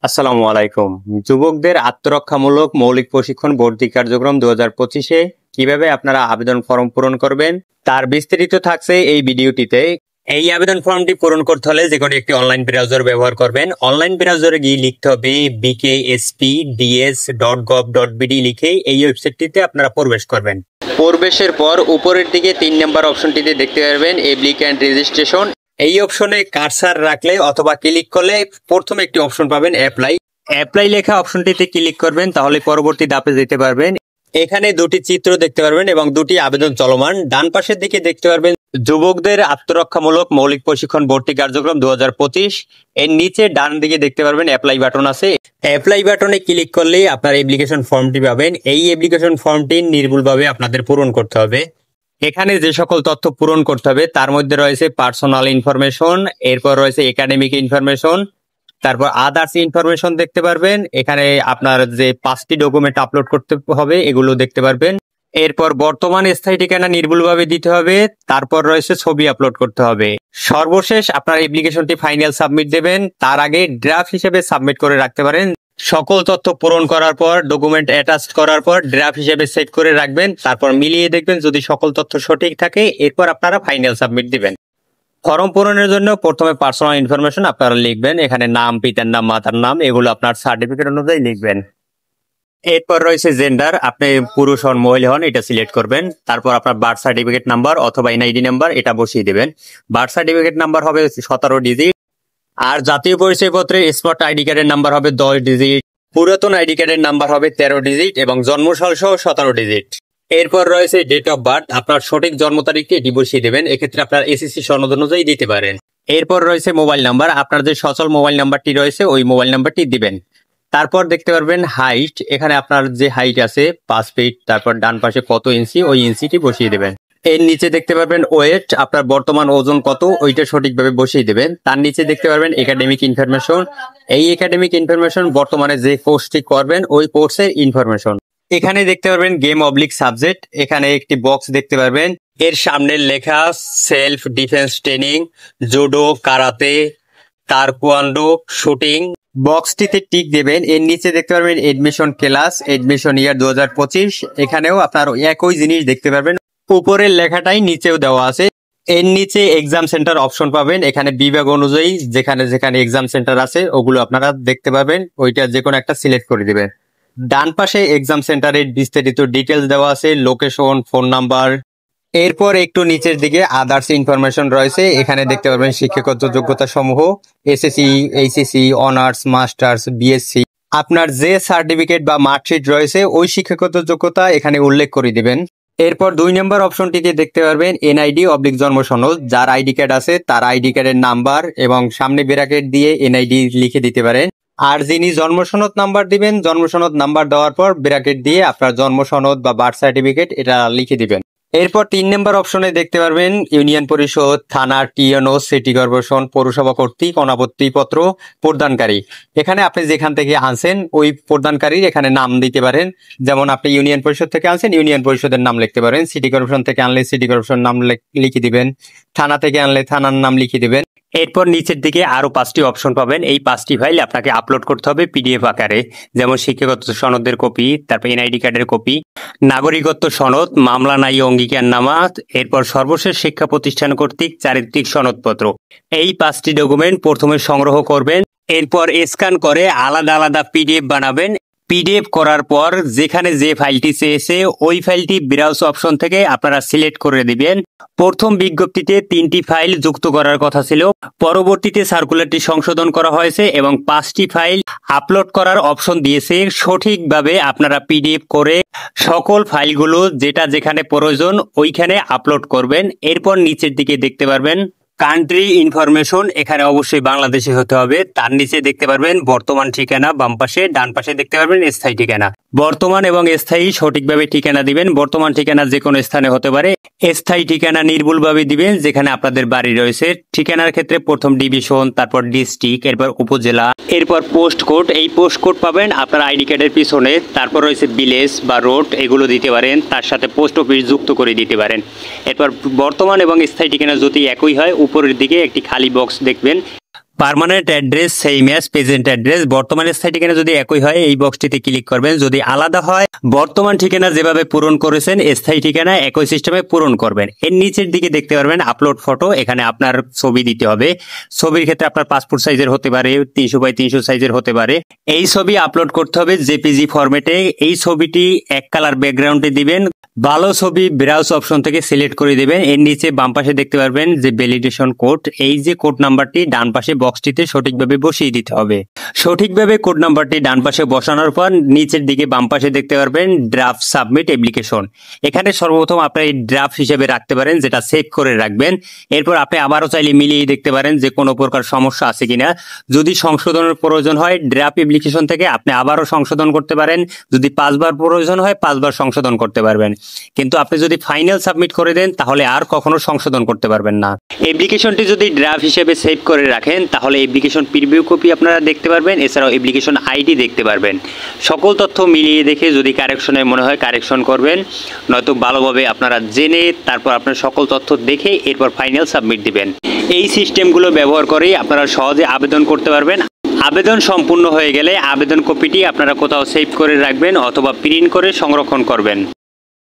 আসসালামু আলাইকুম। যুবকদের আত্মরক্ষামূলক মৌলিক প্রশিক্ষণ ভর্তি কার্যক্রম 2025-এ কিভাবে আপনারা আবেদন ফর্ম পূরণ করবেন তার বিস্তারিত থাকছে এই ভিডিওটিতে। এই আবেদন ফর্মটি পূরণ করতে হলে যে কোনো একটি অনলাইন ব্রাউজার ব্যবহার করবেন। অনলাইন ব্রাউজারে গিয়ে লিখতে হবে bkspds.gov.bd লিখে এই ওয়েবসাইটটিতে আপনারা প্রবেশ করবেন। প্রবেশের পর উপরের দিকে 3 নম্বর অপশনটিতে দেখতে পারবেন অ্যাপ্লিক্যান্ট রেজিস্ট্রেশন। এই অপশনে কার্সার রাখলে অথবা ক্লিক করলে প্রথমে একটি অপশন পাবেন অ্যাপ্লাই লেখা অপশনটিতে ক্লিক করবেন, তাহলে পরবর্তী ধাপে যেতে পারবেন। এখানে দুটি চিত্র দেখতে পারবেন এবং দুটি আবেদন চলমান। ডান পাশের দিকে দেখতে পারবেন যুবকদের আত্মরক্ষামূলক মৌলিক প্রশিক্ষণ ভর্তি কার্যক্রম 2025। এর নিচে ডান দিকে দেখতে পারবেন অ্যাপ্লাই বাটন আছে। অ্যাপ্লাই বাটনে ক্লিক করলেই আপনার অ্যাপ্লিকেশন ফর্মটি পাবেন। এই অ্যাপ্লিকেশন ফর্মটি নির্ভুলভাবে আপনাদের পূরণ করতে হবে। এখানে যে সকল তথ্য পূরণ করতে হবে তার মধ্যে রয়েছে পার্সোনাল ইনফরমেশন, এরপর রয়েছে একাডেমিক ইনফরমেশন, তারপর আদার্স ইনফরমেশন দেখতে পারবেন। এখানে আপনার যে 5টি ডকুমেন্ট আপলোড করতে হবে এগুলো দেখতে পারবেন। এরপর বর্তমান স্থায়ী ঠিকানা নির্ভুলভাবে দিতে হবে। তারপর রয়েছে ছবি আপলোড করতে হবে। সর্বশেষ আপনার অ্যাপ্লিকেশনটি ফাইনাল সাবমিট দেবেন। তার আগে ড্রাফট হিসেবে সাবমিট করে রাখতে পারেন। সকল তথ্য পূরণ করার পর ডকুমেন্ট অ্যাটাচ করার পর ড্রাফট হিসেবে সেভ করে রাখবেন। তারপর মিলিয়ে দেখবেন যদি সকল তথ্য সঠিক থাকে এরপর আপনারা ফাইনাল সাবমিট দিবেন। ফর্ম পূরণের জন্য প্রথমে পার্সোনাল ইনফরমেশন আপনারা লিখবেন। এখানে নাম, পিতার নাম, মাতার নাম এগুলো আপনার সার্টিফিকেট অনুযায়ী লিখবেন। এরপর রয়েছে জেন্ডার, আপনি পুরুষ হন মহিলা হন এটা সিলেক্ট করবেন। তারপর আপনার বার্থ সার্টিফিকেট নাম্বার অথবা এনআইডি নাম্বার এটা বসিয়ে দেবেন। বার্থ সার্টিফিকেট নাম্বার হবে 17 ডিজিট, আর জাতীয় পরিচয়পত্রের স্মার্ট আইডি কার্ডের নাম্বার হবে 10 ডিজিট, পুরাতন আইডি কার্ডের নাম্বার হবে 13 ডিজিট এবং জন্মসাল সহ 17 ডিজিট। এরপর রয়েছে ডেট অফ বার্থ, আপনার সঠিক জন্ম তারিখটি এটি বসিয়ে দেবেন। এক্ষেত্রে আপনার এসএসসি সনদ অনুযায়ী দিতে পারেন। এরপর রয়েছে মোবাইল নাম্বার, আপনার যে সচল মোবাইল নাম্বারটি রয়েছে ওই মোবাইল নাম্বারটি দিবেন। তারপর দেখতে পারবেন হাইট, এখানে আপনার যে হাইট আছে 5 ফিট, তারপর ডান পাশে কত ইঞ্চি ওই ইঞ্চিটি বসিয়ে দেবেন। এর নিচে দেখতে পারবেন ওয়েট, আপনার বর্তমান ওজন কত ওইটা সঠিকভাবে বসিয়ে দেবেন। তার নিচে দেখতে পারবেন একাডেমিক ইনফরমেশন, এই একাডেমিক ইনফরমেশন বর্তমানে যে কোর্সটি করবেন ওই কোর্সের ইনফরমেশন। এখানে দেখতে পারবেন গেম অবলিক সাবজেক্ট, এখানে একটি বক্স দেখতে পারবেন। এর সামনে লেখা self defence training, judo, karate, taekwondo, shooting. বক্সটিতে টিক দেবেন। এর নিচে দেখতে পারবেন এডমিশন ক্লাস, এডমিশন ইয়ার 2025, এখানেও আপনার একই জিনিস দেখতে পারবেন। উপরের লেখাটাই নিচেও দেওয়া আছে। এর নিচে এক্সাম সেন্টার অপশন পাবেন, এখানে বিভাগ অনুযায়ী যেখানে যেখানে এক্সাম সেন্টার আছে ওগুলো আপনারা দেখতে পাবেন, ওইটা যে কোনো একটা সিলেক্ট করে দিবেন। ডান পাশে এক্সাম সেন্টারের বিস্তারিত ডিটেলস দেওয়া আছে, লোকেশন, ফোন নাম্বার। এরপর একটু নিচের দিকে আদার্স ইনফরমেশন রয়েছে, এখানে দেখতে পারবেন শিক্ষাগত যোগ্যতা সমূহ, SSC, HSC, honours, masters, BSc. আপনার যে সার্টিফিকেট বা মার্কশিট রয়েছে ওই শিক্ষাগত যোগ্যতা এখানে উল্লেখ করে দিবেন। এরপর 2 নম্বর অপশনটিতে দেখতে পারবেন এনআইডি অবলিক জন্ম সনদ, যার আইডি কার্ড আছে তার আইডি কার্ডের নাম্বার এবং সামনে ব্র্যাকেট দিয়ে এনআইডি লিখে দিতে পারেন। আর যিনি জন্ম সনদ নাম্বার দিবেন, জন্ম সনদ নাম্বার দেওয়ার পর ব্র্যাকেট দিয়ে আপনার জন্ম সনদ বা বার্থ সার্টিফিকেট এটা লিখে দিবেন। এরপর 3 নম্বর অপশনে দেখতে পারবেন ইউনিয়ন পরিষদ, থানা, টিএনও, সিটি কর্পোরেশন, পৌরসভা কর্তৃক অনাপত্তি পত্র প্রদানকারী। এখানে আপনি যেখান থেকে আনছেন ওই প্রদানকারীর এখানে নাম দিতে পারেন। যেমন আপনি ইউনিয়ন পরিষদ থেকে আনছেন ইউনিয়ন পরিষদের নাম লিখতে পারেন, সিটি কর্পোরেশন থেকে আনলে সিটি কর্পোরেশন নাম লিখে দিবেন, থানা থেকে আনলে থানার নাম লিখে দিবেন। এরপর নিচের দিকে আরো 5টি অপশন পাবেন। এই 5টি ফাইল আপনাকে আপলোড করতে হবে পিডিএফ আকারে, যেমন শিক্ষাগত সনদের কপি, তারপর এনআইডি কার্ডের কপি, নাগরিকত্ব সনদ, মামলা নাই অঙ্গীকারনামা, এরপর সর্বশেষ শিক্ষা প্রতিষ্ঠান কর্তৃক চারিত্রিক সনদপত্র। এই 5টি ডকুমেন্ট প্রথমে সংগ্রহ করবেন, এরপর স্ক্যান করে আলাদা আলাদা পিডিএফ বানাবেন। পিডিএফ করার পর যেখানে যে ফাইলটি চেয়েছে ওই ফাইলটি ব্রাউজ অপশন থেকে আপনারা সিলেক্ট করে দিবেন। প্রথম বিজ্ঞপ্তিতে 3টি ফাইল যুক্ত করার কথা ছিল, পরবর্তীতে সার্কুলারটি সংশোধন করা হয়েছে এবং 5টি ফাইল আপলোড করার অপশন দিয়েছে। সঠিকভাবে আপনারা পিডিএফ করে সকল ফাইলগুলো যেটা যেখানে প্রয়োজন ওইখানে আপলোড করবেন। এরপর নিচের দিকে দেখতে পারবেন কান্ট্রি ইনফরমেশন, এখানে অবশ্যই বাংলাদেশে হতে হবে। তার নিচে দেখতে পারবেন বর্তমান ঠিকানা বাম পাশে, ডান পাশে দেখতে পারবেন স্থায়ী ঠিকানা। বর্তমান এবং স্থায়ী সঠিকভাবে ঠিকানা দিবেন। বর্তমান ঠিকানা যে কোনো স্থানে হতে পারে, স্থায়ী ঠিকানা নির্ভুলভাবে দিবেন যেখানে আপনাদের বাড়ি রয়েছে। ঠিকানার ক্ষেত্রে প্রথম ডিভিশন, তারপর ডিস্ট্রিক্ট, এরপর উপজেলা, এরপর পোস্ট কোড। এই পোস্ট কোড পাবেন আপনার আইডি কার্ডের পিছনে। তারপর রয়েছে ভিলেজ বা রোড, এগুলো দিতে পারেন, তার সাথে পোস্ট অফিস যুক্ত করে দিতে পারেন। এরপর বর্তমান এবং স্থায়ী ঠিকানা যদি একই হয় উপরের দিকে একটি খালি বক্স দেখবেন, permanent address same as present address, বর্তমান স্থায়ী ঠিকানা যদি একই হয় এই বক্সটিতে ক্লিক করবেন। যদি আলাদা হয় বর্তমান ঠিকানা যেভাবে পূরণ করেছেন স্থায়ী ঠিকানা একই সিস্টেমে পূরণ করবেন। এর নিচের দিকে দেখতে পারবেন আপলোড ফটো, এখানে আপনার ছবি দিতে হবে। ছবির ক্ষেত্রে আপনার পাসপোর্ট সাইজের হতে পারে, 300x300 সাইজের হতে পারে। এই ছবি আপলোড করতে হবে জেপিজি ফরম্যাটে। এই ছবিটি এক কালার ব্যাকগ্রাউন্ডে দিবেন। ভালো ছবি ব্রাউজ অপশন থেকে সিলেক্ট করে দিবেন। এর নিচে বাম পাশে দেখতে পারবেন যে ভ্যালিডেশন কোড, এই যে কোড নাম্বারটি ডান পাশে বক্সটিতে সঠিকভাবে বসিয়ে দিতে হবে। সঠিকভাবে কোড নাম্বারটি ডান পাশে বসানোর পর নিচের দিকে বাম পাশে দেখতে পারবেন ড্রাফট সাবমিট অ্যাপ্লিকেশন। এখানে সর্বপ্রথম আপনি এই ড্রাফট হিসেবে রাখতে পারেন, যেটা সেভ করে রাখবেন। এরপর আপনি আবারও চাইলে মিলিয়ে দেখতে পারেন যে কোনো প্রকার সমস্যা আছে কিনা। যদি সংশোধনের প্রয়োজন হয় ড্রাফট অ্যাপ্লিকেশন থেকে আপনি আবারও সংশোধন করতে পারেন। যদি 5 বার প্রয়োজন হয় 5 বার সংশোধন করতে পারবেন। কিন্তু আপনি যদি ফাইনাল সাবমিট করে দেন তাহলে আর কখনো সংশোধন করতে পারবেন না। অ্যাপ্লিকেশনটি যদি ড্রাফট হিসেবে সেভ করে রাখেন তাহলে অ্যাপ্লিকেশন প্রিভিউ কপি আপনারা দেখতে পারবেন, এছাড়াও অ্যাপ্লিকেশন আইডি দেখতে পারবেন। সকল তথ্য মিলিয়ে দেখে যদি কারেকশনের মনে হয় কারেকশন করবেন, নয়তো ভালোভাবে আপনারা জেনে তারপর আপনার সকল তথ্য দেখে এরপর ফাইনাল সাবমিট দিবেন। এই সিস্টেমগুলো ব্যবহার করেই আপনারা সহজে আবেদন করতে পারবেন। আবেদন সম্পূর্ণ হয়ে গেলে আবেদন কপিটি আপনারা কোথাও সেভ করে রাখবেন অথবা প্রিন্ট করে সংরক্ষণ করবেন।